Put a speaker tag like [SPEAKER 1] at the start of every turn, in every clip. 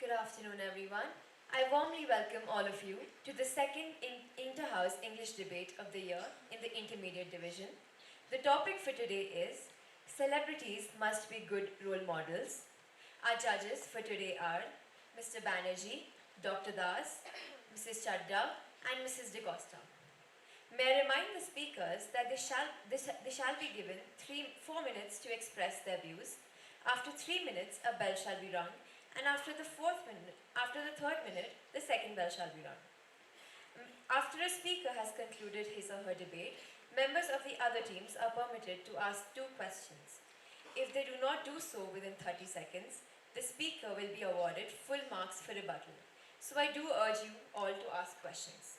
[SPEAKER 1] Good afternoon, everyone. I warmly welcome all of you to the second Inter-House English debate of the year in the Intermediate Division. The topic for today is Celebrities Must Be Good Role Models. Our judges for today are Mr. Banerjee, Dr. Das, Mrs. Chadda, and Mrs. De Costa. May I remind the speakers that they shall be given 4 minutes to express their views. After 3 minutes, a bell shall be rung, and after the third minute, the second bell shall be rung. After a speaker has concluded his or her debate, members of the other teams are permitted to ask 2 questions. If they do not do so within 30 seconds, the speaker will be awarded full marks for rebuttal. So I do urge you all to ask questions.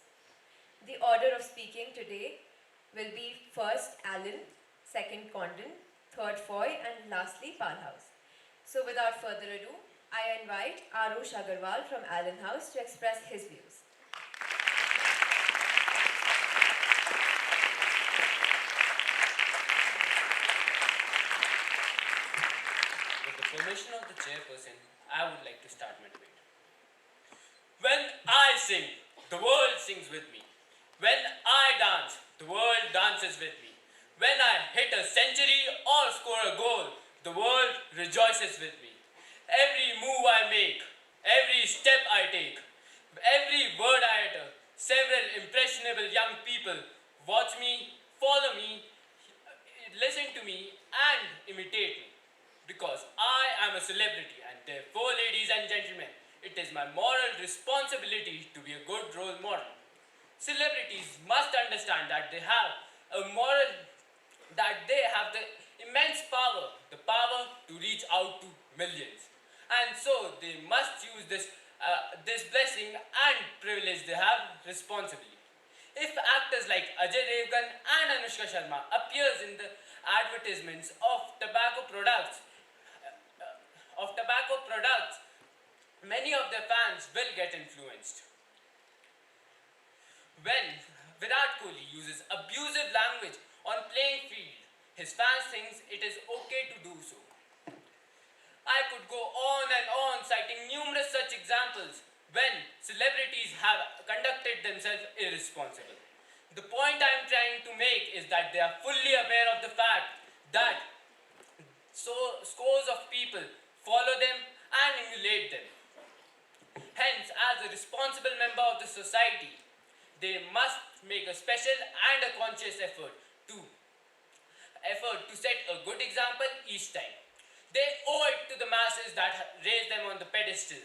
[SPEAKER 1] The order of speaking today will be first Allen, second Condon, third Foy, and lastly Palhouse. So without further ado, I invite Arush Agarwal from Allen House to express his views.
[SPEAKER 2] With the permission of the chairperson, I would like to start my debate. When I sing, the world sings with me. When I dance, the world dances with me. When I hit a century or score a goal, the world rejoices with me. Every move I make, every step I take, every word I utter, several impressionable young people watch me, follow me, listen to me, and imitate me. Because I am a celebrity, and therefore, ladies and gentlemen, it is my moral responsibility to be a good role model. Celebrities must understand that they have the immense power, the power to reach out to millions. And so they must use this blessing and privilege they have responsibly. If actors like Ajay Devgan and Anushka Sharma appears in the advertisements of tobacco products, many of their fans will get influenced. When Virat Kohli uses abusive language on playing field, his fans think it is okay to do so. I could go on and on citing numerous such examples when celebrities have conducted themselves irresponsible. The point I am trying to make is that they are fully aware of the fact that scores of people follow them and emulate them. Hence, as a responsible member of the society, they must make a special and a conscious effort to set a good example each time. They owe it to the masses that raise them on the pedestal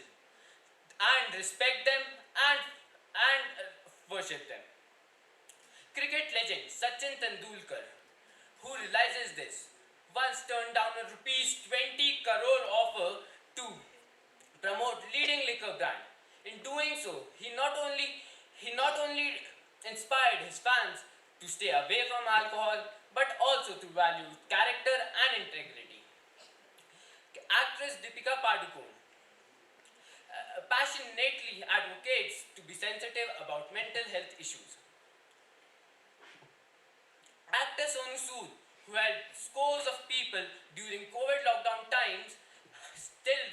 [SPEAKER 2] and respect them and worship them. Cricket legend Sachin Tendulkar, who realizes this, once turned down a rupees 20 crore offer to promote leading liquor brand. In doing so, he not only inspired his fans to stay away from alcohol, but also to value character and integrity. Actress Deepika Padukone passionately advocates to be sensitive about mental health issues. Actor Sonu Sood, who helped scores of people during COVID lockdown times, still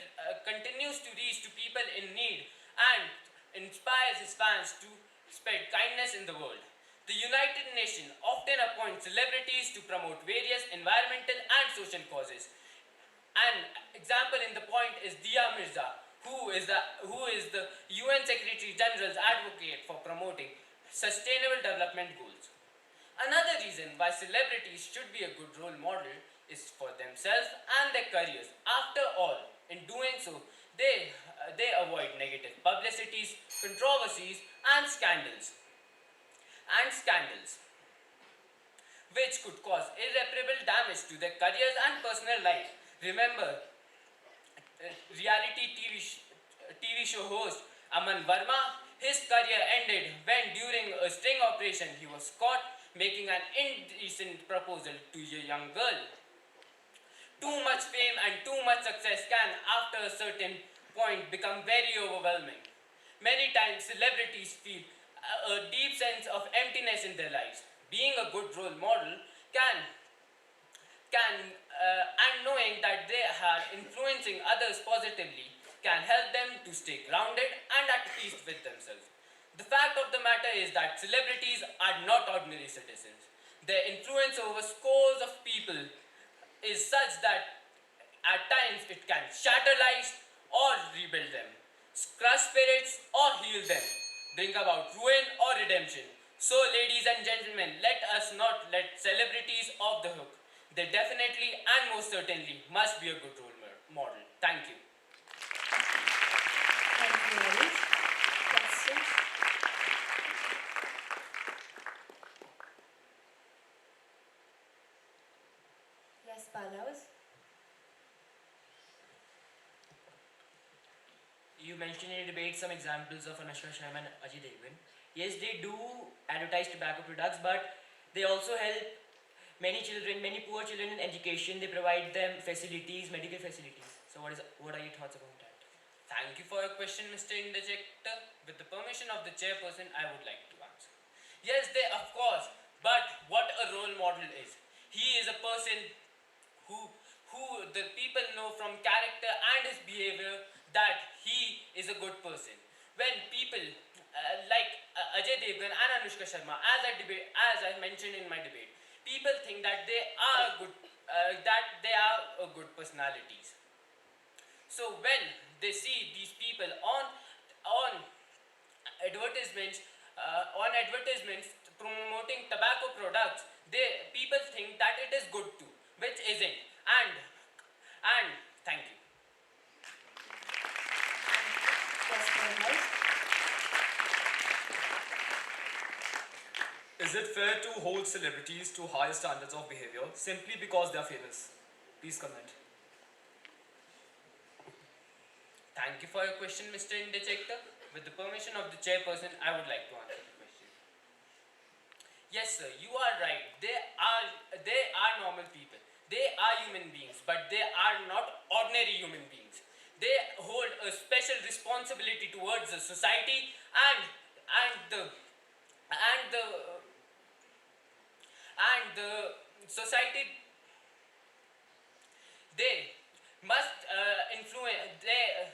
[SPEAKER 2] continues to reach to people in need and inspires his fans to spread kindness in the world. The United Nations often appoints celebrities to promote various environmental and social causes. An example in the point is Dia Mirza, who is the UN Secretary General's advocate for promoting sustainable development goals. Another reason why celebrities should be a good role model is for themselves and their careers. After all, in doing so, they avoid negative publicities, controversies, and scandals, which could cause irreparable damage to their careers and personal life. Remember, reality TV show host Aman Verma, his career ended when during a sting operation he was caught making an indecent proposal to a young girl. Too much fame and too much success can, after a certain point, become very overwhelming. Many times, celebrities feel a deep sense of emptiness in their lives. Being a good role model and knowing that they are influencing others positively can help them to stay grounded and at peace with themselves. The fact of the matter is that celebrities are not ordinary citizens. Their influence over scores of people is such that at times it can shatter lives or rebuild them, crush spirits or heal them, bring about ruin or redemption. So, ladies and gentlemen, let us not let celebrities off the hook. They definitely and most certainly must be a good role model. Thank you.
[SPEAKER 1] Thank you, Arish. Questions? Yes, Palaus?
[SPEAKER 3] You mentioned in a debate some examples of Anushka Sharma and Ajay Devgan. Yes, they do advertise tobacco products, but they also help many children, many poor children in education. They provide them facilities, medical facilities. So, what are your thoughts about that?
[SPEAKER 2] Thank you for your question, Mr. Interjector. With the permission of the chairperson, I would like to answer. Yes, they, of course, but what a role model is. He is a person who, who the people know from character and his behavior that he is a good person. When people like Ajay Devgan and Anushka Sharma, as I mentioned in my debate, people think that they are good personalities. So when they see these people advertisements on advertisements promoting tobacco products, they people think that it is good too, which isn't. And thank you.
[SPEAKER 1] Yes, Palaus?
[SPEAKER 4] Is it fair to hold celebrities to higher standards of behavior simply because they are famous? Please comment.
[SPEAKER 2] Thank you for your question, Mr. Interjector. With the permission of the chairperson, I would like to answer the question. Yes, sir, you are right. They are normal people. They are human beings, but they are not ordinary human beings. They hold a special responsibility towards the society and the and the and the society. They must influence. They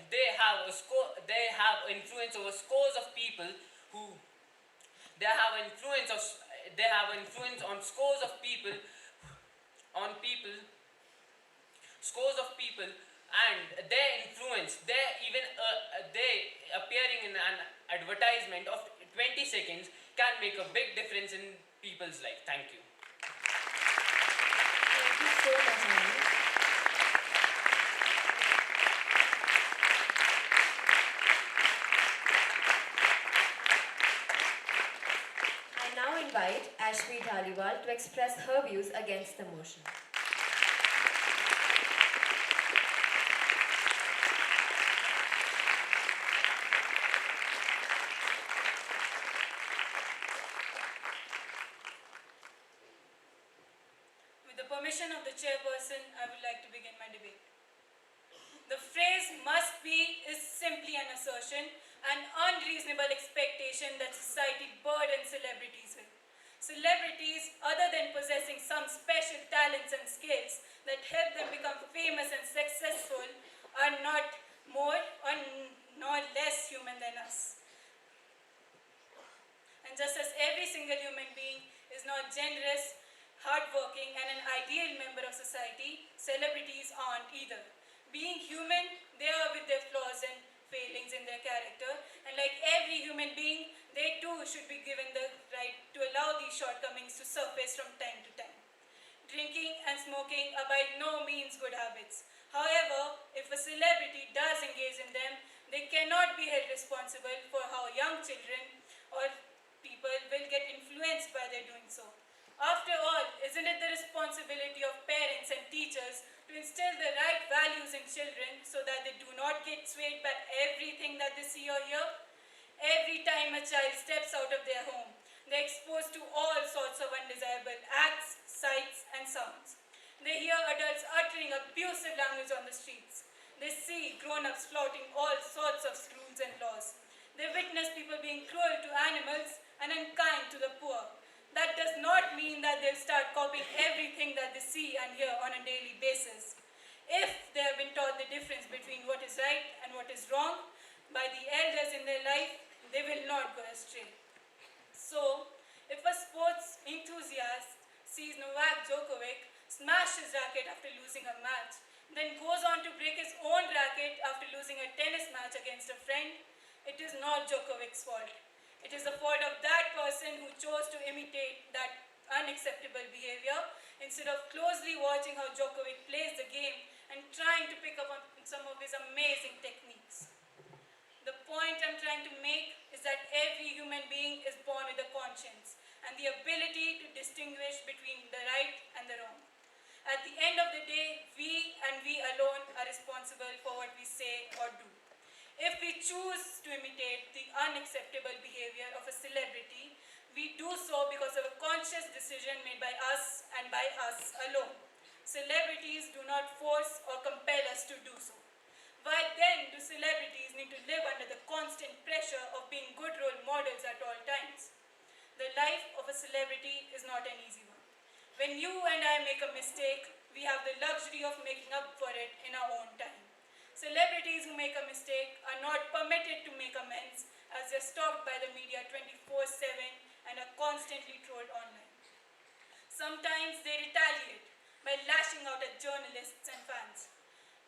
[SPEAKER 2] have influence over scores of people who they have influence of they have influence on scores of people on people scores of people, and their influence they appearing in an advertisement of 20 seconds can make a big difference in people's life. Thank you.
[SPEAKER 1] Thank you so much, Arish. I now invite Ashmi Dhaliwal to express her views against the motion.
[SPEAKER 5] With the permission of the chairperson, I would like to begin my debate. The phrase must be is simply an assertion, an unreasonable expectation that society burdens celebrities with. Celebrities, other than possessing some special talents and skills that help them become famous and successful, are not more or nor less human than us. And just as every single human being is not generous, hardworking, and an ideal member of society, celebrities aren't either. Being human, they are with their flaws and failings in their character, and like every human being, they too should be given the right to allow these shortcomings to surface from time to time. Drinking and smoking are by no means good habits. However, if a celebrity does engage in them, they cannot be held responsible for how young children or people will get influenced by their doing so. After all, isn't it the responsibility of parents and teachers to instill the right values in children so that they do not get swayed by everything that they see or hear? Every time a child steps out of their home, they're exposed to all sorts of undesirable acts, sights, and sounds. They hear adults uttering abusive language on the streets. They see grown-ups flouting all sorts of rules and laws. They witness people being cruel to animals and unkind to the poor. That does not mean that they'll start copying everything that they see and hear on a daily basis. If they have been taught the difference between what is right and what is wrong by the elders in their life, they will not go astray. So, if a sports enthusiast sees Novak Djokovic smash his racket after losing a match, then goes on to break his own racket after losing a tennis match against a friend, it is not Djokovic's fault. It is the fault of that person who chose to imitate that unacceptable behavior instead of closely watching how Djokovic plays the game and trying to pick up on some of his amazing techniques. The point I'm trying to make is that every human being is born with a conscience and the ability to distinguish between the right and the wrong. At the end of the day, we and we alone are responsible for what we say or do. If we choose to imitate the unacceptable behavior of a celebrity, we do so because of a conscious decision made by us and by us alone. Celebrities do not force or compel us to do so. Why then do celebrities need to live under the constant pressure of being good role models at all times? The life of a celebrity is not an easy one. When you and I make a mistake, we have the luxury of making up for it in our own time. Celebrities who make a mistake are not permitted to make amends as they're stalked by the media 24/7 and are constantly trolled online. Sometimes they retaliate by lashing out at journalists and fans.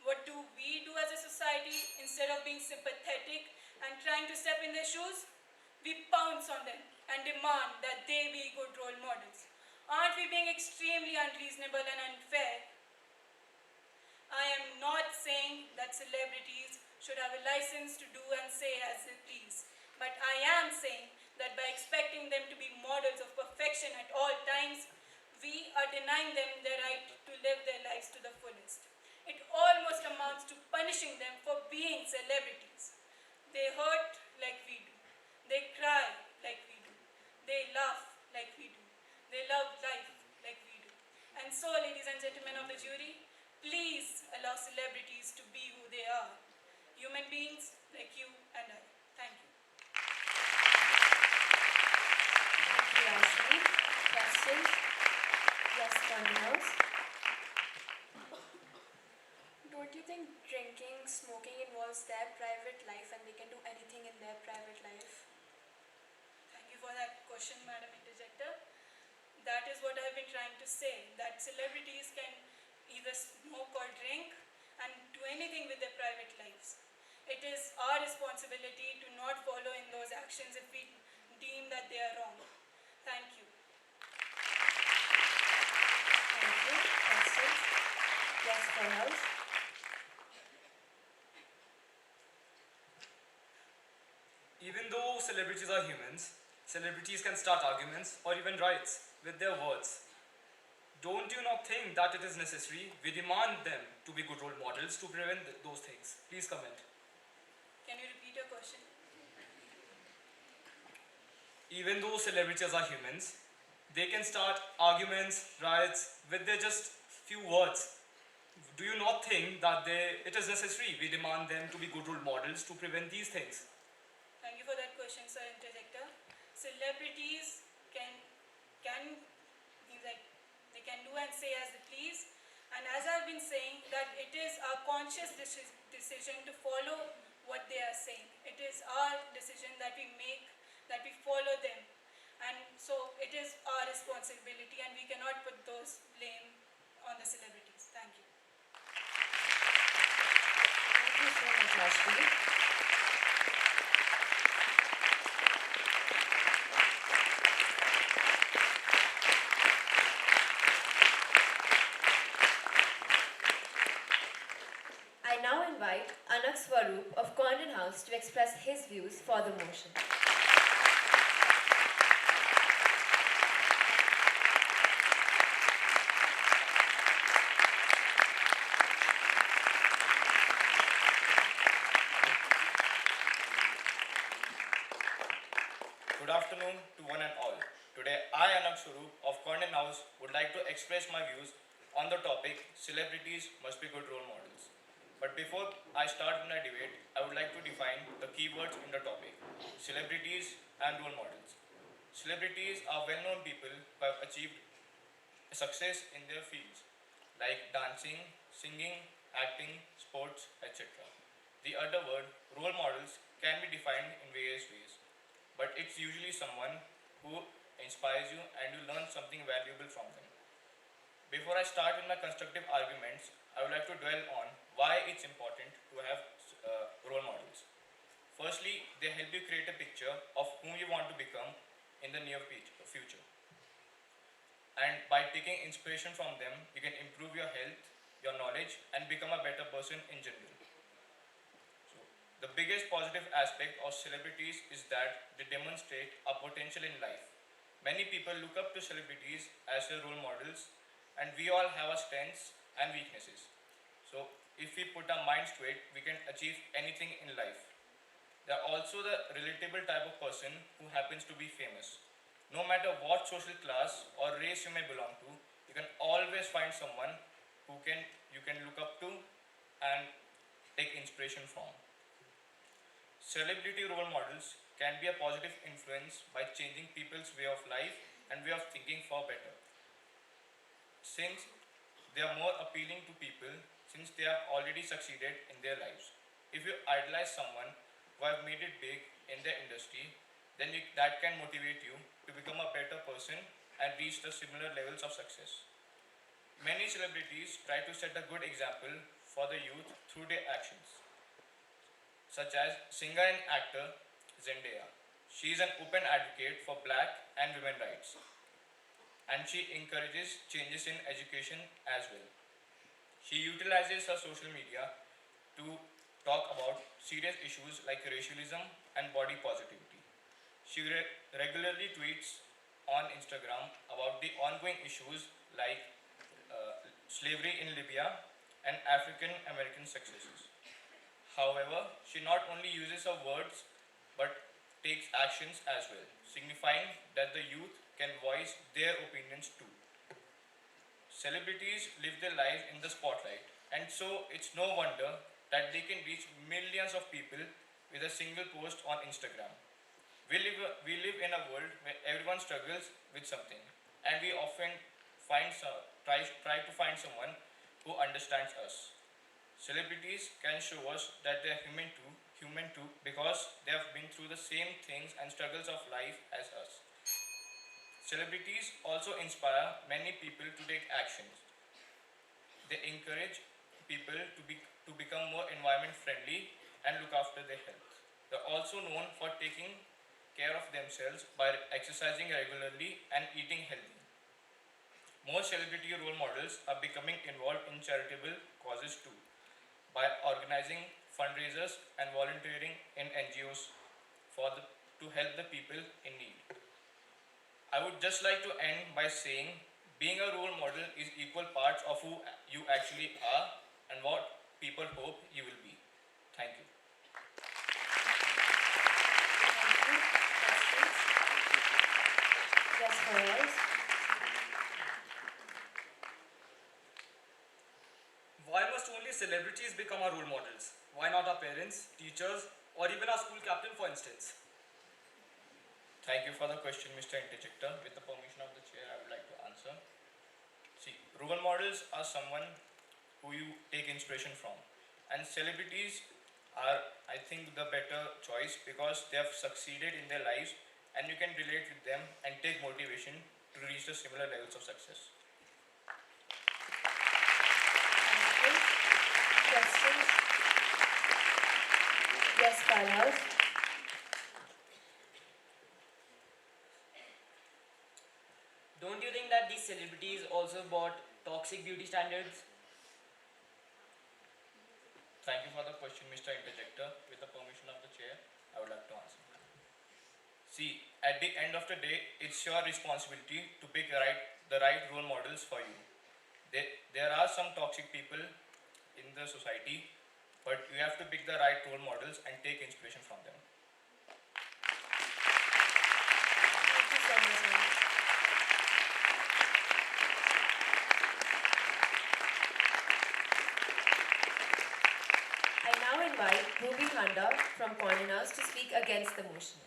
[SPEAKER 5] What do we do as a society instead of being sympathetic and trying to step in their shoes? We pounce on them and demand that they be good role models. Aren't we being extremely unreasonable and unfair? I am not saying that celebrities should have a license to do and say as they please, but I am saying that by expecting them to be models of perfection at all times, we are denying them the right to live their lives to the fullest. It almost amounts to punishing them for being celebrities. They hurt like we do. They cry like we do. They laugh like we do. They love life like we do. And so, ladies and gentlemen of the jury, please allow celebrities to be who they are. Human beings like you and I. Thank you.
[SPEAKER 1] Thank you, Ashley. Questions? Yes, House.
[SPEAKER 6] Don't you think drinking, smoking involves their private life and they can do anything in their private life?
[SPEAKER 5] Thank you for that question, Madam Interjector. That is what I've been trying to say, that celebrities can either smoke or drink and do anything with their private lives. It is our responsibility to not follow in those actions if we deem that they are wrong. Thank you.
[SPEAKER 1] Thank you. Questions? Yes, House.
[SPEAKER 4] Even though celebrities are humans, celebrities can start arguments or even riots with their words. Don't you not think that it is necessary? We demand them to be good role models to prevent those things. Please comment.
[SPEAKER 5] Can you repeat your question?
[SPEAKER 4] Even though celebrities are humans, they can start arguments, riots with their just few words. Do you not think that it is necessary? We demand them to be good role models to prevent these things.
[SPEAKER 5] Thank you for that question, Sir Interjector. Celebrities can like they can do and say as they please, and as I've been saying, that it is our conscious decision to follow what they are saying. It is our decision that we make, that we follow them, and so it is our responsibility, and we cannot put those blame on the celebrities. Thank you.
[SPEAKER 1] Thank you so much, Ashley. I now invite Anak Swaroop of Condon House to express his views for the motion.
[SPEAKER 7] Good afternoon to one and all. Today, I, Anak Swaroop of Condon House, would like to express my views on the topic celebrities must be good role models. But before I start my debate, I would like to define the keywords in the topic celebrities and role models. Celebrities are well known people who have achieved success in their fields like dancing, singing, acting, sports, etc. The other word, role models, can be defined in various ways, but it's usually someone who inspires you and you learn something valuable from them. Before I start with my constructive arguments, I would like to dwell on why it's important to have role models. Firstly, they help you create a picture of whom you want to become in the near future. And by taking inspiration from them, you can improve your health, your knowledge, and become a better person in general. So, the biggest positive aspect of celebrities is that they demonstrate a potential in life. Many people look up to celebrities as their role models, and we all have our strengths and weaknesses. So, if we put our minds to it, we can achieve anything in life. They are also the relatable type of person who happens to be famous. No matter what social class or race you may belong to, you can always find someone you can look up to and take inspiration from. Celebrity role models can be a positive influence by changing people's way of life and way of thinking for better. Since they are more appealing to people since they have already succeeded in their lives. If you idolize someone who have made it big in their industry, then that can motivate you to become a better person and reach the similar levels of success. Many celebrities try to set a good example for the youth through their actions, such as singer and actor Zendaya. She is an open advocate for black and women rights, and she encourages changes in education as well. She utilizes her social media to talk about serious issues like racialism and body positivity. She regularly tweets on Instagram about the ongoing issues like slavery in Libya and African American successes. However, she not only uses her words but takes actions as well, signifying that the youth can voice their opinions too. Celebrities live their lives in the spotlight, and so it's no wonder that they can reach millions of people with a single post on Instagram. We live in a world where everyone struggles with something, and we often try to find someone who understands us. Celebrities can show us that they are human too, because they have been through the same things and struggles of life as us. Celebrities also inspire many people to take actions. They encourage people to become more environment friendly and look after their health. They're also known for taking care of themselves by exercising regularly and eating healthy. More celebrity role models are becoming involved in charitable causes too, by organizing fundraisers and volunteering in NGOs to help the people in need. I would just like to end by saying being a role model is equal parts of who you actually are and what people hope you will be. Thank you.
[SPEAKER 1] Yes, Fayaz.
[SPEAKER 4] Why must only celebrities become our role models? Why not our parents, teachers, or even our school captain, for instance?
[SPEAKER 7] Thank you for the question, Mr. Interjector. With the permission of the chair, I would like to answer. See, role models are someone who you take inspiration from, and celebrities are, I think, the better choice because they have succeeded in their lives and you can relate with them and take motivation to reach the similar levels of success.
[SPEAKER 1] Thank you. Questions? Yes, Carlos.
[SPEAKER 3] Don't you think that these celebrities also bought toxic beauty standards?
[SPEAKER 7] Thank you for the question, Mr. Interjector. With the permission of the chair, I would like to answer. See, at the end of the day, it's your responsibility to pick the right role models for you. There are some toxic people in the society, but you have to pick the right role models and take inspiration from them.
[SPEAKER 1] Thank you so much, ma'am. I now invite Ruby Handa from Corner House to speak against the motion.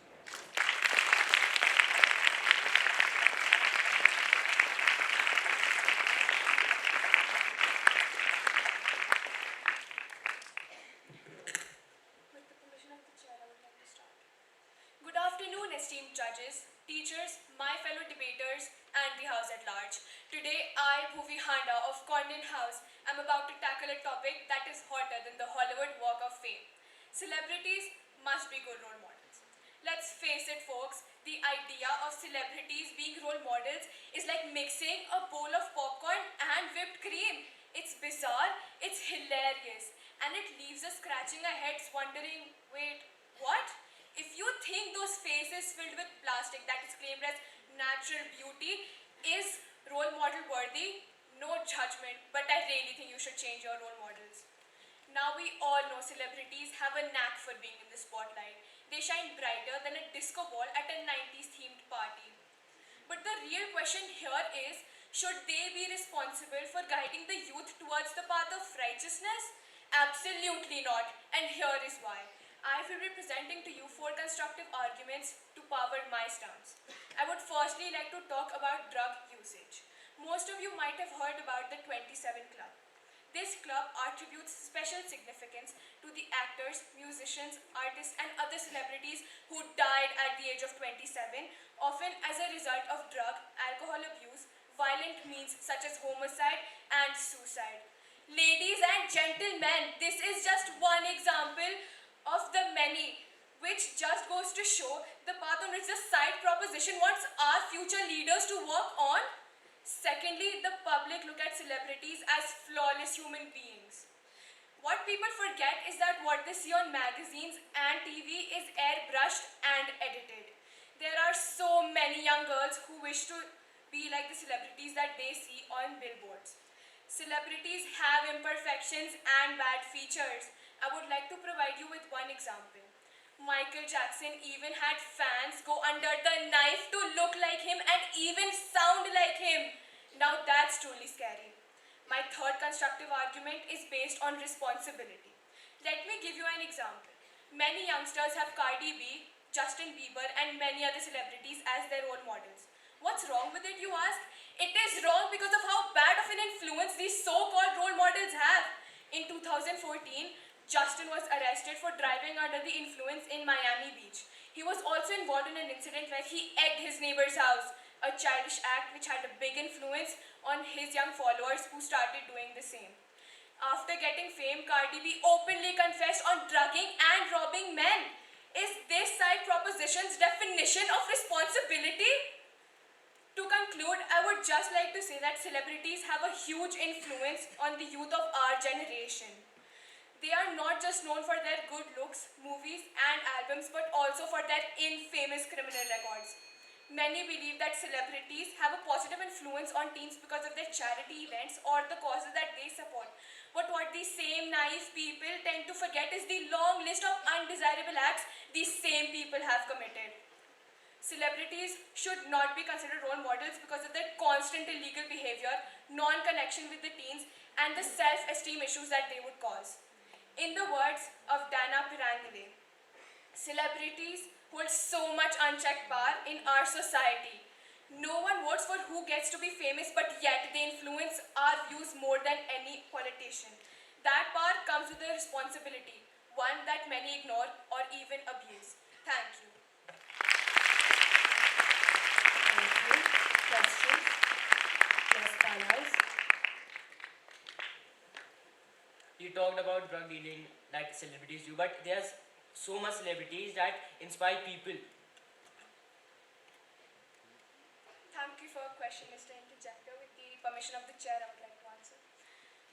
[SPEAKER 6] Good afternoon, esteemed judges, teachers, my fellow debaters, and the House at large. Today, I, Bhuvi Handa of Condon House, am about to tackle a topic that is hotter than the Hollywood Walk of Fame. Celebrities must be good role models. Let's face it, folks, the idea of celebrities being role models is like mixing a bowl of popcorn and whipped cream. It's bizarre, it's hilarious, and it leaves us scratching our heads wondering, wait, what? If you think those faces filled with plastic that is claimed as natural beauty is role model worthy, no judgment, but I really think you should change your role models. Now we all know celebrities have a knack for being in the spotlight. They shine brighter than a disco ball at a 90s themed party. But the real question here is, should they be responsible for guiding the youth towards the path of righteousness? Absolutely not, and here is why. I will be presenting to you four constructive arguments to power my stance. I would firstly like to talk about drug usage. Most of you might have heard about the 27 Club. This club attributes special significance to the actors, musicians, artists, and other celebrities who died at the age of 27, often as a result of drug, alcohol abuse, violent means such as homicide and suicide. Ladies and gentlemen, this is just one example of the many, which just goes to show the path on which the side proposition wants our future leaders to work on. Secondly, the public look at celebrities as flawless human beings. What people forget is that what they see on magazines and TV is airbrushed and edited. There are so many young girls who wish to be like the celebrities that they see on billboards. Celebrities have imperfections and bad features. I would like to provide you with one example. Michael Jackson even had fans go under the knife to look like him and even sound like him. Now that's truly scary. My third constructive argument is based on responsibility. Let me give you an example. Many youngsters have Cardi B, Justin Bieber, and many other celebrities as their role models. What's wrong with it, you ask? It is wrong because of how bad of an influence these so-called role models have. In 2014, Justin was arrested for driving under the influence in Miami Beach. He was also involved in an incident where he egged his neighbor's house, a childish act which had a big influence on his young followers who started doing the same. After getting fame, Cardi B openly confessed on drugging and robbing men. Is this side proposition's definition of responsibility? To conclude, I would just like to say that celebrities have a huge influence on the youth of our generation. They are not just known for their good looks, movies, and albums, but also for their infamous criminal records. Many believe that celebrities have a positive influence on teens because of their charity events or the causes that they support. But what these same naive people tend to forget is the long list of undesirable acts these same people have committed. Celebrities should not be considered role models because of their constant illegal behavior, non-connection with the teens, and the self-esteem issues that they would cause. In the words of Dana Pirangile, celebrities hold so much unchecked power in our society. No one votes for who gets to be famous, but yet they influence our views more than any politician. That power comes with a responsibility, one that many ignore or even abuse. Thank you.
[SPEAKER 1] Thank you. Questions? Yes, panels.
[SPEAKER 3] You talked about drug dealing that celebrities do, but there's so much celebrities that inspire people.
[SPEAKER 6] Thank you for a question, Mr. Interjector. With the permission of the chair, I would like to answer.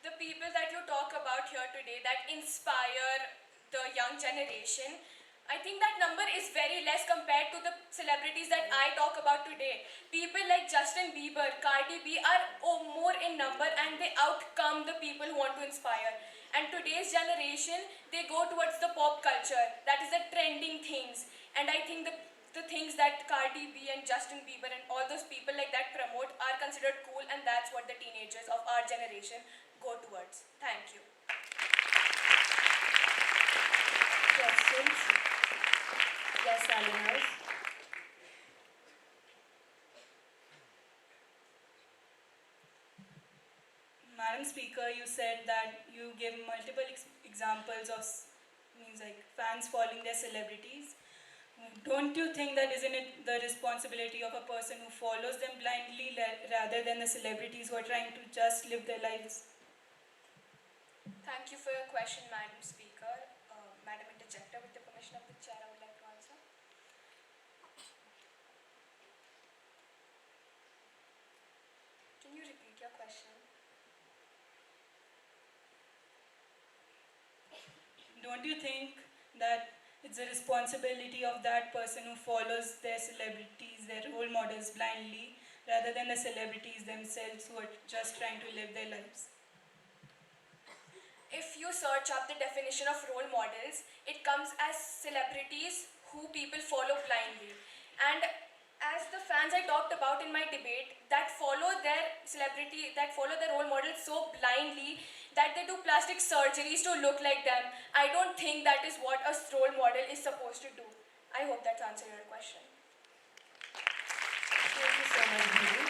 [SPEAKER 6] The people that you talk about here today that inspire the young generation, I think that number is very less compared to the celebrities that I talk about today. People like Justin Bieber, Cardi B are more in number and they outcome the people who want to inspire. And today's generation, they go towards the pop culture. That is the trending things. And I think the things that Cardi B and Justin Bieber and all those people like that promote are considered cool, and that's what the teenagers of our generation go towards. Thank you.
[SPEAKER 1] Questions? Yes, Allen House.
[SPEAKER 5] Madam Speaker, you said that you give multiple examples of means like fans following their celebrities. Don't you think that isn't it the responsibility of a person who follows them blindly rather than the celebrities who are trying to just live their lives?
[SPEAKER 6] Thank you for your question, Madam Speaker. Madam Interjector, with the permission of the chair, I would like to answer. Can you repeat your question?
[SPEAKER 5] Don't you think that it's a responsibility of that person who follows their celebrities, their role models blindly, rather than the celebrities themselves who are just trying to live their lives?
[SPEAKER 6] If you search up the definition of role models, it comes as celebrities who people follow blindly. And as the fans I talked about in my debate that follow their role models so blindly that they do plastic surgeries to look like them, I don't think that is what a role model is supposed to do. I hope that's answered your question.
[SPEAKER 1] Thank you so much, Bhumi.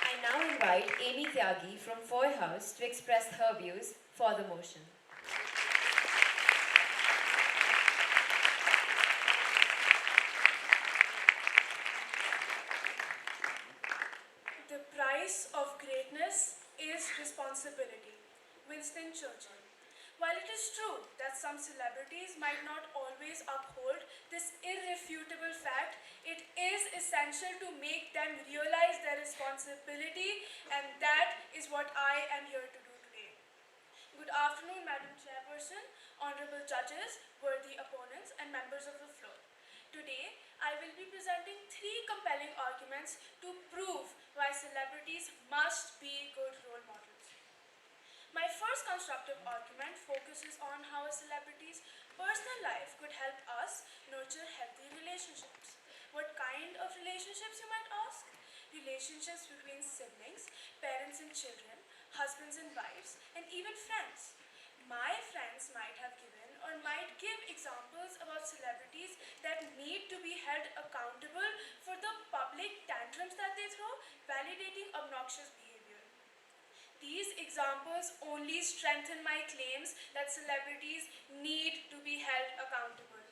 [SPEAKER 1] I now invite Amy Tyagi from Foy House to express her views for the motion.
[SPEAKER 8] The price of greatness is responsibility. Winston Churchill. While it is true that some celebrities might not always uphold this irrefutable fact, it is essential to make them realize their responsibility, and that is what I am here to do today. Good afternoon, Madam Chairperson, honorable judges, worthy opponents, and members of the floor. Today, I will be presenting three compelling arguments to prove why celebrities must be good role models. My first constructive argument focuses on how a celebrity's personal life could help us nurture healthy relationships. What kind of relationships, you might ask? Relationships between siblings, parents and children, husbands and wives, and even friends. My friends might have given or might give examples about celebrities that need to be held accountable for the public tantrums that they throw, validating obnoxious behavior. These examples only strengthen my claims that celebrities need to be held accountable.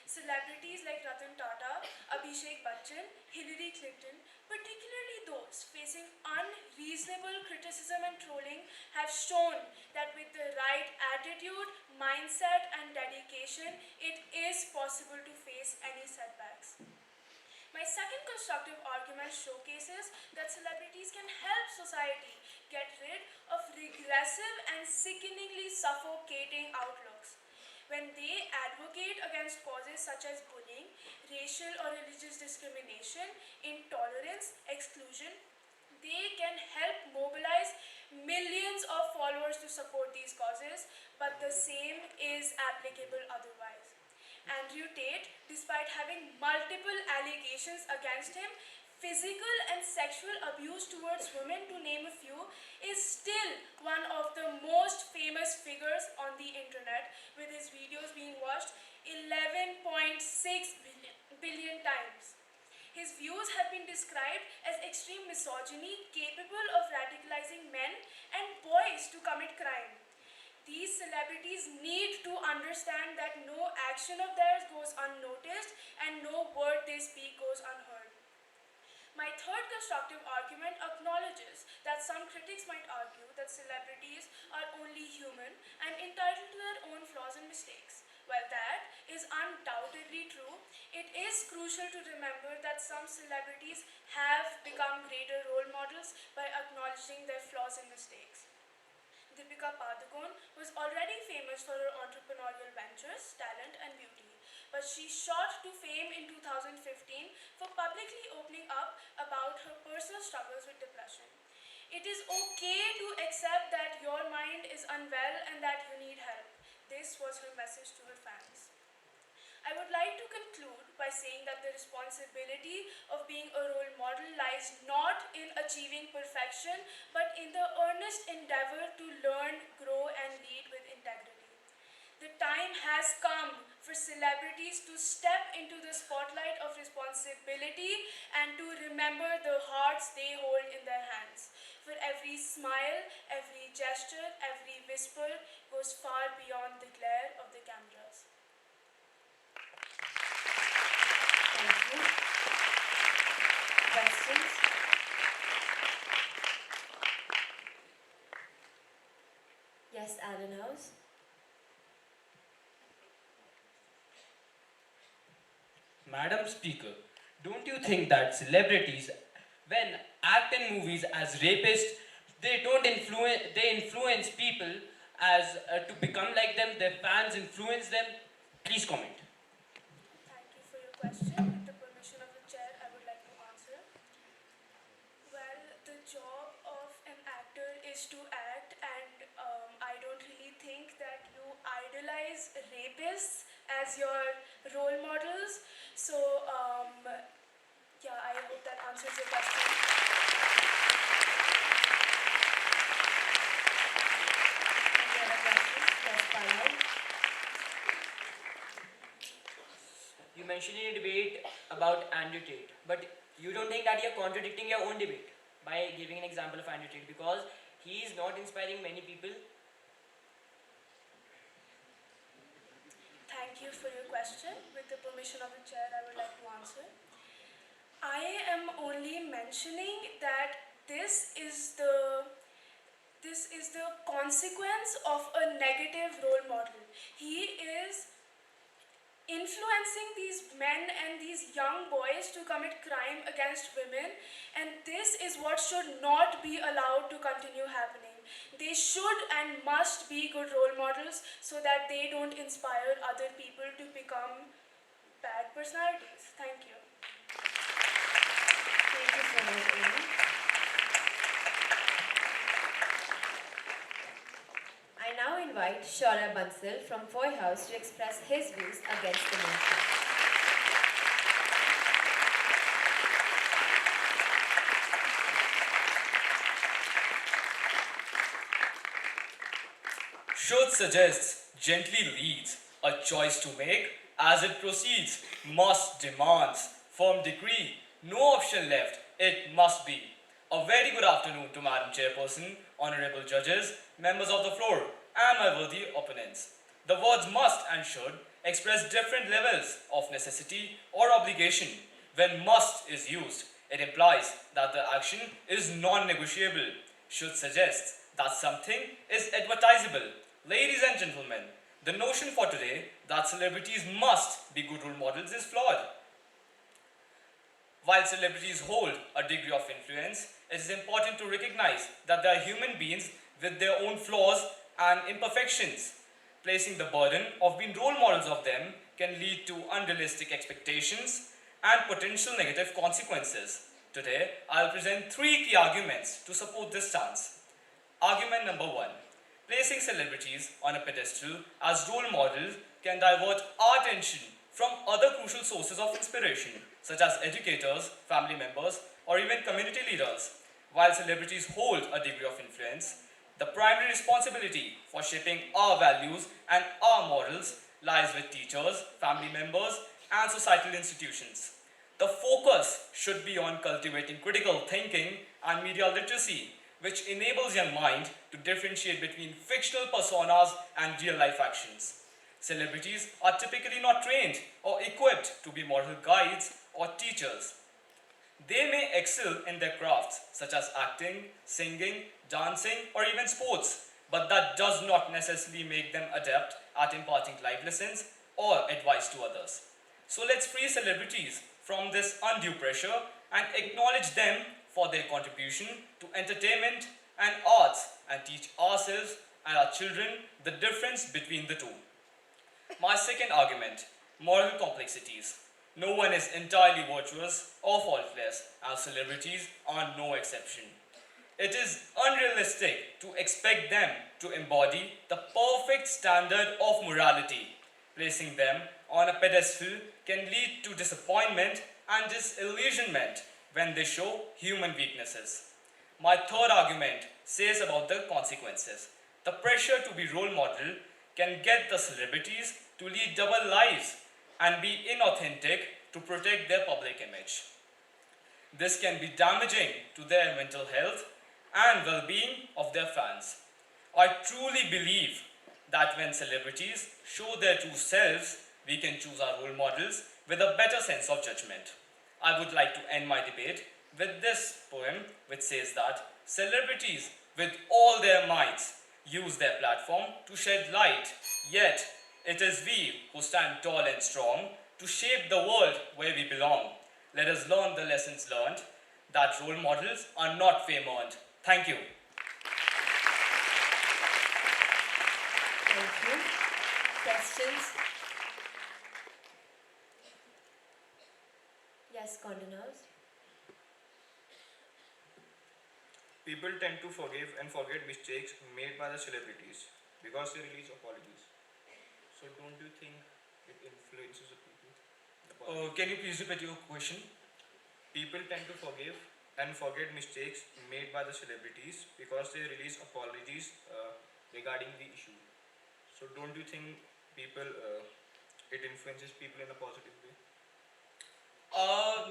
[SPEAKER 8] Celebrities like Ratan Tata, Abhishek Bachchan, Hillary Clinton, particularly those facing unreasonable criticism and trolling, have shown that with the right attitude, mindset, and dedication, it is possible to face any setbacks. My second constructive argument showcases that celebrities can help society get rid of regressive and sickeningly suffocating outlooks. When they advocate against causes such as bullying, racial or religious discrimination, intolerance, exclusion, they can help mobilize millions of followers to support these causes, but the same is applicable otherwise. Andrew Tate, despite having multiple allegations against him, physical and sexual abuse towards women, to name a few, is still one of the most famous figures on the internet, with his videos being watched 11.6 billion times. His views have been described as extreme misogyny, capable of radicalizing men and boys to commit crime. These celebrities need to understand that no action of theirs goes unnoticed and no word they speak goes unheard. My third constructive argument acknowledges that some critics might argue that celebrities are only human and entitled to their own flaws and mistakes. While that is undoubtedly true, it is crucial to remember that some celebrities have become greater role models by acknowledging their flaws and mistakes. Deepika Padukone was already famous for her entrepreneurial ventures, talent, and beauty, but she shot to fame in 2015 for publicly opening up about her personal struggles with depression. It is okay to accept that your mind is unwell and that you need help. This was her message to her fans. I would like to conclude by saying that the responsibility of being a role model lies not in achieving perfection, but in the earnest endeavor to learn, grow, and lead with integrity. The time has come for celebrities to step into the spotlight of responsibility and to remember the hearts they hold in their hands. For every every smile, every gesture, every whisper goes far beyond the glare of the cameras.
[SPEAKER 1] Thank you. Questions? Yes, Alan House.
[SPEAKER 2] Madam Speaker, don't you think that celebrities, when act in movies as rapists, they influence people as to become like them, their fans influence them? Please comment.
[SPEAKER 8] Thank you for your question. With the permission of the chair, I would like to answer. Well, the job of an actor is to act, and I don't really think that you idolize rapists as your role models. So, yeah, I hope that answers your question.
[SPEAKER 1] Any other questions? Yes, Parnal.
[SPEAKER 3] You mentioned in a debate about Andrew Tate, but you don't think that you're contradicting your own debate by giving an example of Andrew Tate because he is not inspiring many people.
[SPEAKER 8] Thank you for your question. With the permission of the chair, I would like to answer. I am only mentioning that this is the consequence of a negative role model. He is influencing these men and these young boys to commit crime against women, and this is what should not be allowed to continue happening. They should and must be good role models so that they don't inspire other people to become bad personalities. Thank you.
[SPEAKER 1] Thank you so much, Amy. I now invite Shaura Bansal from Foy House to express his views against the motion.
[SPEAKER 4] Should suggests, gently leads, a choice to make as it proceeds, must demands, firm decree, no option left, it must be. A very good afternoon to Madam Chairperson, honorable judges, members of the floor, and my worthy opponents. The words must and should express different levels of necessity or obligation. When must is used, it implies that the action is non-negotiable. Should suggests that something is advertisable. Ladies and gentlemen, the notion for today that celebrities must be good role models is flawed. While celebrities hold a degree of influence, it is important to recognize that they are human beings with their own flaws and imperfections. Placing the burden of being role models of them can lead to unrealistic expectations and potential negative consequences. Today, I'll present 3 key arguments to support this stance. Argument number 1. Placing celebrities on a pedestal as role models can divert our attention from other crucial sources of inspiration, such as educators, family members, or even community leaders. While celebrities hold a degree of influence, the primary responsibility for shaping our values and our morals lies with teachers, family members, and societal institutions. The focus should be on cultivating critical thinking and media literacy, which enables young mind to differentiate between fictional personas and real-life actions. Celebrities are typically not trained or equipped to be moral guides or teachers. They may excel in their crafts such as acting, singing, dancing, or even sports, but that does not necessarily make them adept at imparting life lessons or advice to others. So let's free celebrities from this undue pressure and acknowledge them for their contribution to entertainment and arts and teach ourselves and our children the difference between the two. My second argument, moral complexities. No one is entirely virtuous or faultless, as celebrities are no exception. It is unrealistic to expect them to embody the perfect standard of morality. Placing them on a pedestal can lead to disappointment and disillusionment when they show human weaknesses. My third argument says about the consequences. The pressure to be role model can get the celebrities to lead double lives and be inauthentic to protect their public image. This can be damaging to their mental health and well-being of their fans. I truly believe that when celebrities show their true selves, we can choose our role models with a better sense of judgment. I would like to end my debate with this poem, which says that celebrities, with all their mights, use their platform to shed light, yet it is we who stand tall and strong to shape the world where we belong. Let us learn the lessons learned that role models are not fame earned. Thank you.
[SPEAKER 1] Thank you. Questions? Yes, Condon House.
[SPEAKER 7] People tend to forgive and forget mistakes made by the celebrities because they release apologies. So don't you think it influences the people?
[SPEAKER 4] Can you please repeat your question?
[SPEAKER 7] People tend to forgive and forget mistakes made by the celebrities because they release apologies regarding the issue. So don't you think it influences people in a positive way?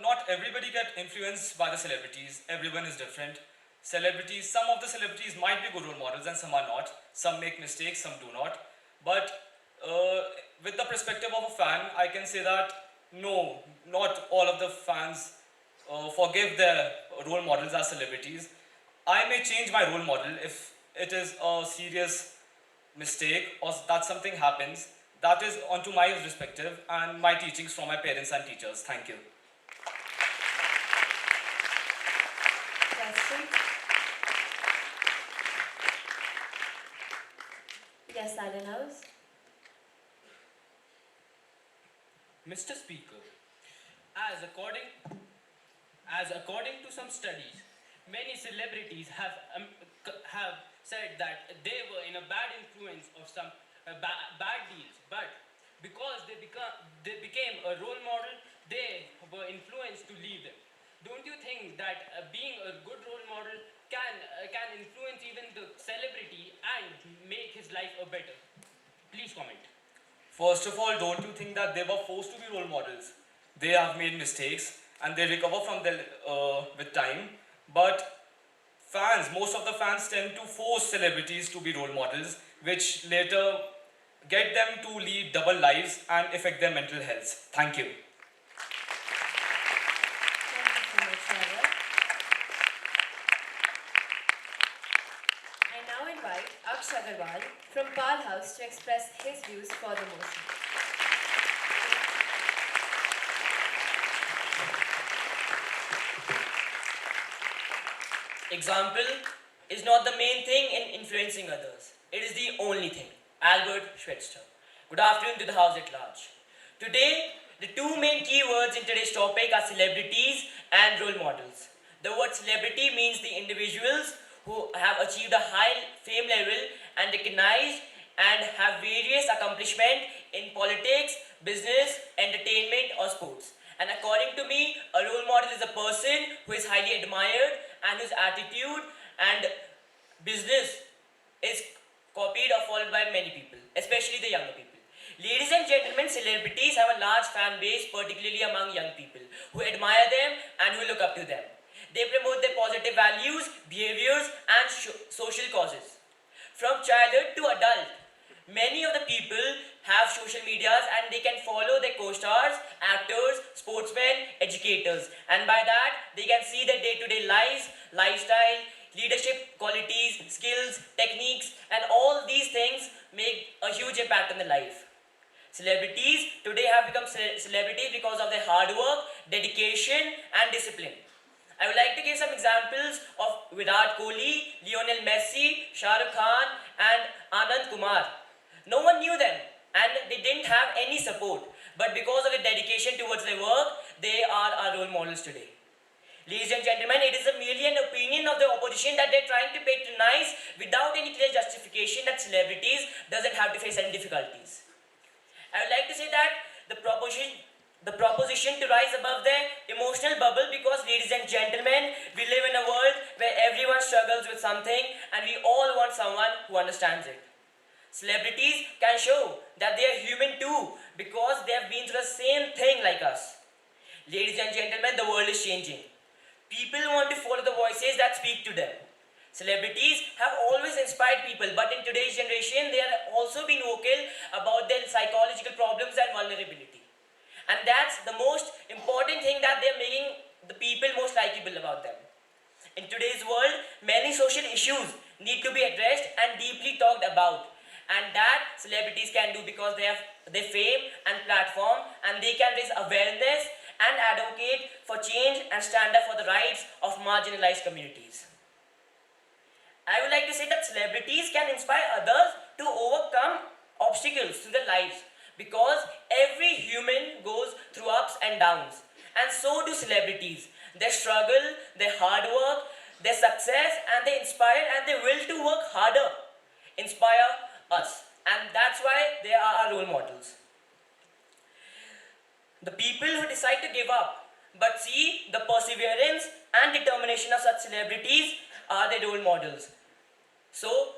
[SPEAKER 4] Not everybody get influenced by the celebrities. Everyone is different. Celebrities, some of the celebrities might be good role models and some are not. Some make mistakes, some do not. But with the perspective of a fan, I can say that no, not all of the fans forgive their role models as celebrities. I may change my role model if it is a serious mistake or that something happens. That is onto my perspective and my teachings from my parents and teachers. Thank you.
[SPEAKER 1] Question? Yes, Allen House.
[SPEAKER 2] Mr. Speaker, as according to some studies, many celebrities have said that they were in a bad influence of some bad deals, but because they became a role model, they were influenced to leave them. Don't you think that being a good role model can influence even the celebrity and make his life a better? Please comment.
[SPEAKER 4] First of all, don't you think that they were forced to be role models? They have made mistakes and they recover from them with time. But most of the fans tend to force celebrities to be role models, which later get them to lead double lives and affect their mental health. Thank you.
[SPEAKER 1] Thank you so much, Sagar. I now invite Aksh Agarwal from Pal House to express his views for the motion.
[SPEAKER 3] Example is not the main thing in influencing others. It is the only thing. Albert Schweitzer. Good afternoon to the House at large. Today, the two main keywords in today's topic are celebrities and role models. The word celebrity means the individuals who have achieved a high fame level and recognized and have various accomplishments in politics, business, entertainment or sports. And according to me, a role model is a person who is highly admired and whose attitude and business is copied or followed by many people, especially the younger people. Ladies and gentlemen, celebrities have a large fan base, particularly among young people, who admire them and who look up to them. They promote their positive values, behaviors, and social causes. From childhood to adult, many of the people have social medias and they can follow their co-stars, actors, sportsmen, educators, and by that they can see their day-to-day lives, lifestyle, leadership qualities, skills, techniques, and all these things make a huge impact on their life. Celebrities today have become celebrities because of their hard work, dedication, and discipline. I would like to give some examples of Virat Kohli, Lionel Messi, Shah Rukh Khan, and Anand Kumar. No one knew them and they didn't have any support, but because of their dedication towards their work, they are our role models today. Ladies and gentlemen, it is merely an opinion of the opposition that they're trying to patronize without any clear justification that celebrities doesn't have to face any difficulties. I would like to say that the proposition to rise above the emotional bubble, because ladies and gentlemen, we live in a world where everyone struggles with something and we all want someone who understands it. Celebrities can show that they are human too because they have been through the same thing like us. Ladies and gentlemen, the world is changing. People want to follow the voices that speak to them. Celebrities have always inspired people, but in today's generation, they are also being vocal about their psychological problems and vulnerability. And that's the most important thing, that they're making the people most likable about them. In today's world, many social issues need to be addressed and deeply talked about. And that celebrities can do because they have their fame and platform, and they can raise awareness and advocate for change and stand up for the rights of marginalized communities. I would like to say that celebrities can inspire others to overcome obstacles to their lives, because every human goes through ups and downs, and so do celebrities. Their struggle, their hard work, their success, and they inspire and they will to work harder inspire us, and that's why they are our role models. The people who decide to give up but see the perseverance and determination of such celebrities are their role models. So,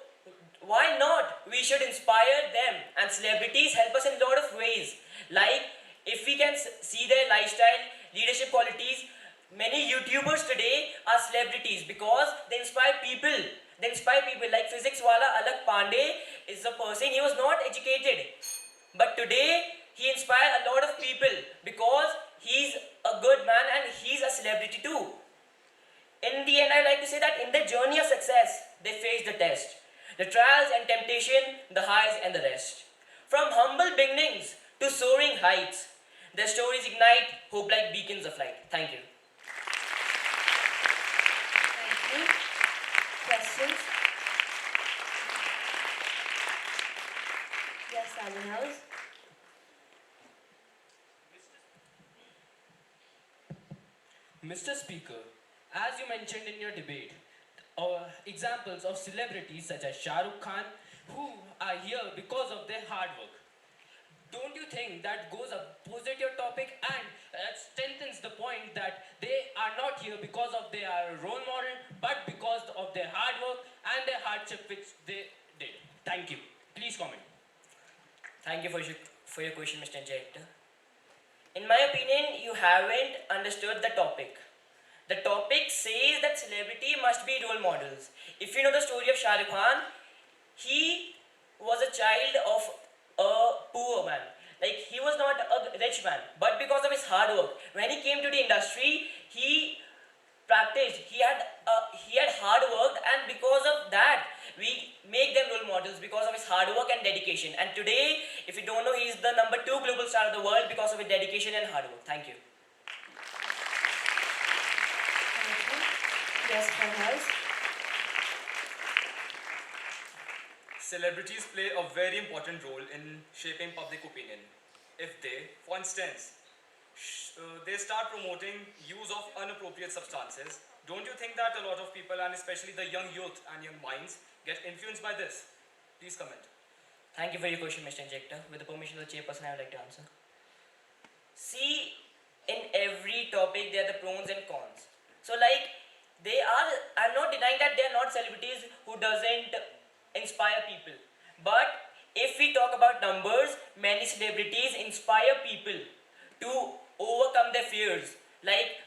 [SPEAKER 3] why not? We should inspire them, and celebrities help us in a lot of ways. Like, if we can see their lifestyle, leadership qualities, many YouTubers today are celebrities because they inspire people. They inspire people like physics wala Alak Pandey is a person, he was not educated. But today, he inspires a lot of people because he's a good man and he's a celebrity too. In the end, I like to say that in their journey of success, they face the test, the trials and temptation, the highs and the rest. From humble beginnings to soaring heights, their stories ignite hope like beacons of light. Thank you.
[SPEAKER 1] Thank you. Questions? Yes, Salman House.
[SPEAKER 9] Mr. Speaker, as you mentioned in your debate, examples of celebrities such as Shah Rukh Khan, who are here because of their hard work. Don't you think that goes opposite your topic and strengthens the point that they are not here because of their role model, but because of their hard work and their hardship which they did? Thank you. Please comment.
[SPEAKER 3] Thank you for your question, Mr. Director. In my opinion, you haven't understood the topic. The topic says that celebrity must be role models. If you know the story of Shah Rukh Khan, he was a child of a poor man. Like, he was not a rich man, but because of his hard work, when he came to the industry, he practiced. He had hard work, and because of that, we make them role models because of his hard work and dedication. And today, if you don't know, he is the #2 global star of the world because of his dedication and hard work. Thank you.
[SPEAKER 1] Thank you. Yes, Farhaz.
[SPEAKER 4] Celebrities play a very important role in shaping public opinion. If they, for instance, they start promoting use of inappropriate substances, don't you think that a lot of people, and especially the young youth and young minds, get influenced by this? Please comment.
[SPEAKER 3] Thank you for your question, Mr. Injector. With the permission of the chairperson, I would like to answer. See, in every topic, there are the pros and cons. So, like, I'm not denying that they are not celebrities who doesn't inspire people. But if we talk about numbers, many celebrities inspire people to overcome their fears. Like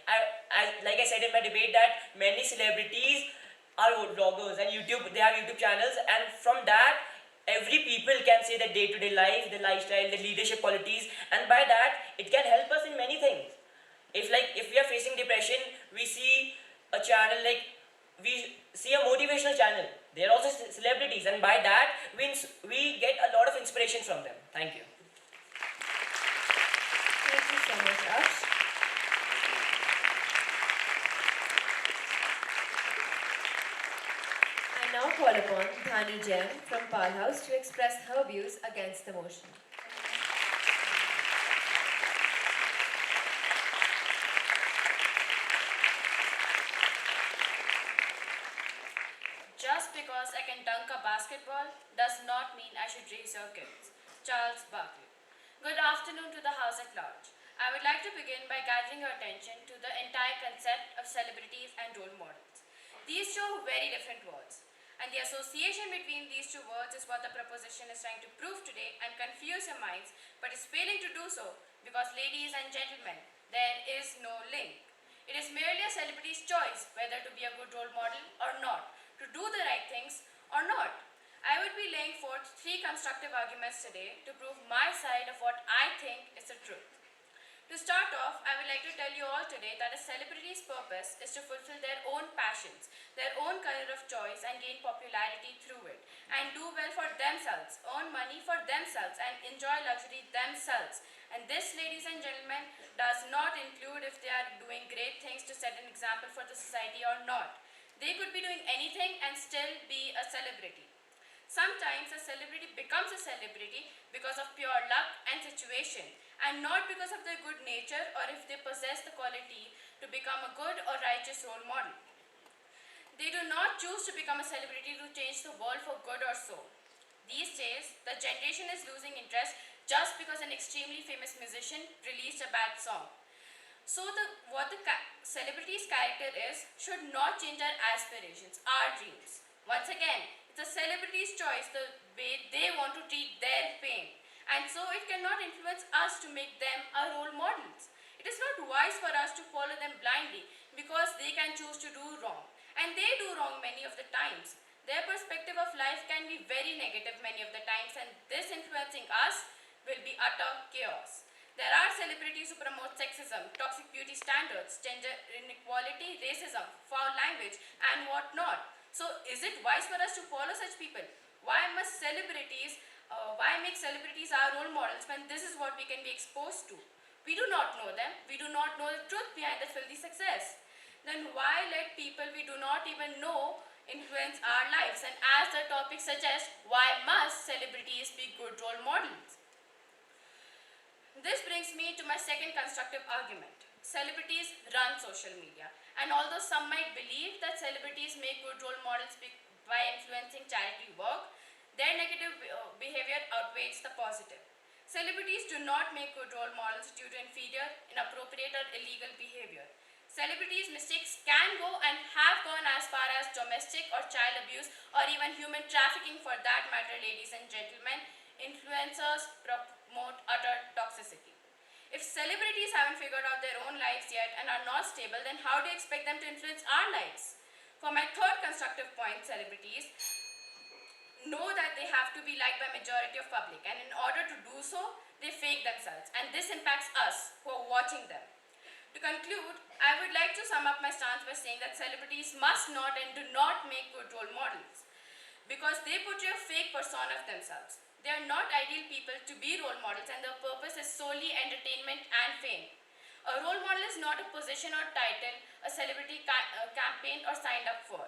[SPEAKER 3] I said in my debate, that many celebrities are vloggers and they have YouTube channels, and from that, every people can say their day-to-day life, their lifestyle, their leadership qualities, and by that, it can help us in many things. If we are facing depression, we see a channel we see a motivational channel. They are also celebrities, and by that, we get a lot of inspiration from them. Thank you.
[SPEAKER 1] Thank you so much, Aksh. I now call upon Dhani Jain from Pal House to express her views against the motion.
[SPEAKER 6] Just because I can dunk a basketball does not mean I should raise your kids. Charles Barkley. Good afternoon to the House at large. I would like to begin by gathering your attention to the entire concept of celebrities and role models. These two are very different words, and the association between these two words is what the proposition is trying to prove today and confuse your minds, but is failing to do so because, ladies and gentlemen, there is no link. It is merely a celebrity's choice whether to be a good role model or not, to do the right things or not. I would be laying forth three constructive arguments today to prove my side of what I think is the truth. To start off, I would like to tell you all today that a celebrity's purpose is to fulfill their own passions, their own career of choice, and gain popularity through it, and do well for themselves, earn money for themselves, and enjoy luxury themselves. And this, ladies and gentlemen, does not include if they are doing great things to set an example for the society or not. They could be doing anything and still be a celebrity. Sometimes a celebrity becomes a celebrity because of pure luck and situation, and not because of their good nature or if they possess the quality to become a good or righteous role model. They do not choose to become a celebrity to change the world for good or so. These days, the generation is losing interest just because an extremely famous musician released a bad song. So what the celebrity's character is should not change our aspirations, our dreams. Once again, it's a celebrity's choice the way they want to treat their fame. And so it cannot influence us to make them our role models. It is not wise for us to follow them blindly because they can choose to do wrong. And they do wrong many of the times. Their perspective of life can be very negative many of the times, and this influencing us will be utter chaos. There are celebrities who promote sexism, toxic beauty standards, gender inequality, racism, foul language, and whatnot. So, is it wise for us to follow such people? Why make celebrities our role models when this is what we can be exposed to? We do not know them. We do not know the truth behind their filthy success. Then why let people we do not even know influence our lives? And as the topic suggests, why must celebrities be good role models? This brings me to my second constructive argument. Celebrities run social media, and although some might believe that celebrities make good role models by influencing charity work, their negative behavior outweighs the positive. Celebrities do not make good role models due to inferior, inappropriate, or illegal behavior. Celebrities' mistakes can go and have gone as far as domestic or child abuse or even human trafficking for that matter, ladies and gentlemen. Influencers promote utter toxicity. If celebrities haven't figured out their own lives yet and are not stable, then how do you expect them to influence our lives? For my third constructive point, celebrities know that they have to be liked by majority of public, and in order to do so, they fake themselves, and this impacts us who are watching them. To conclude, I would like to sum up my stance by saying that celebrities must not and do not make good role models because they portray a fake persona of themselves. They are not ideal people to be role models, and their purpose is solely entertainment and fame. A role model is not a position or title a celebrity campaigned or signed up for.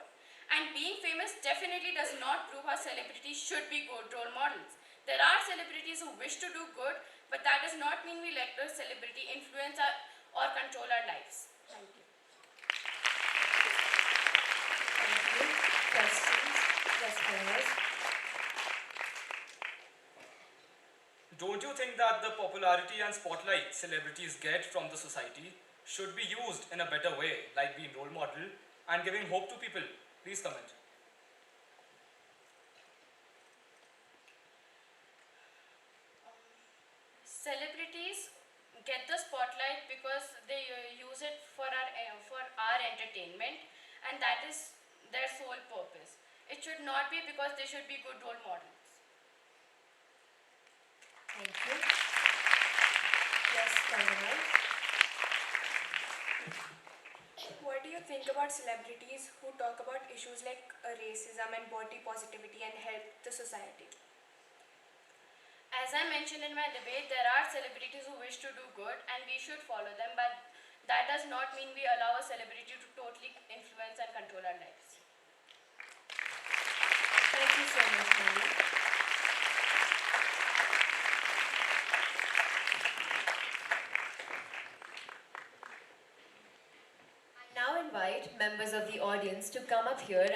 [SPEAKER 6] And being famous definitely does not prove how celebrities should be good role models. There are celebrities who wish to do good, but that does not mean we let the celebrity influence or control our lives. Thank you.
[SPEAKER 1] Thank you. Questions? Yes, Paras.
[SPEAKER 4] Don't you think that the popularity and spotlight celebrities get from the society should be used in a better way, like being role model and giving hope to people? Please comment.
[SPEAKER 6] Celebrities get the spotlight because they use it for our entertainment, and that is their sole purpose. It should not be because they should be good role models.
[SPEAKER 1] Thank you. Yes, Paras.
[SPEAKER 8] What do you think about celebrities who talk about issues like racism and body positivity and help the society?
[SPEAKER 6] As I mentioned in my debate, there are celebrities who wish to do good and we should follow them, but that does not mean we allow a celebrity to totally influence and control our lives.
[SPEAKER 1] Thank you so much, Mary. I now invite members of the audience to come up here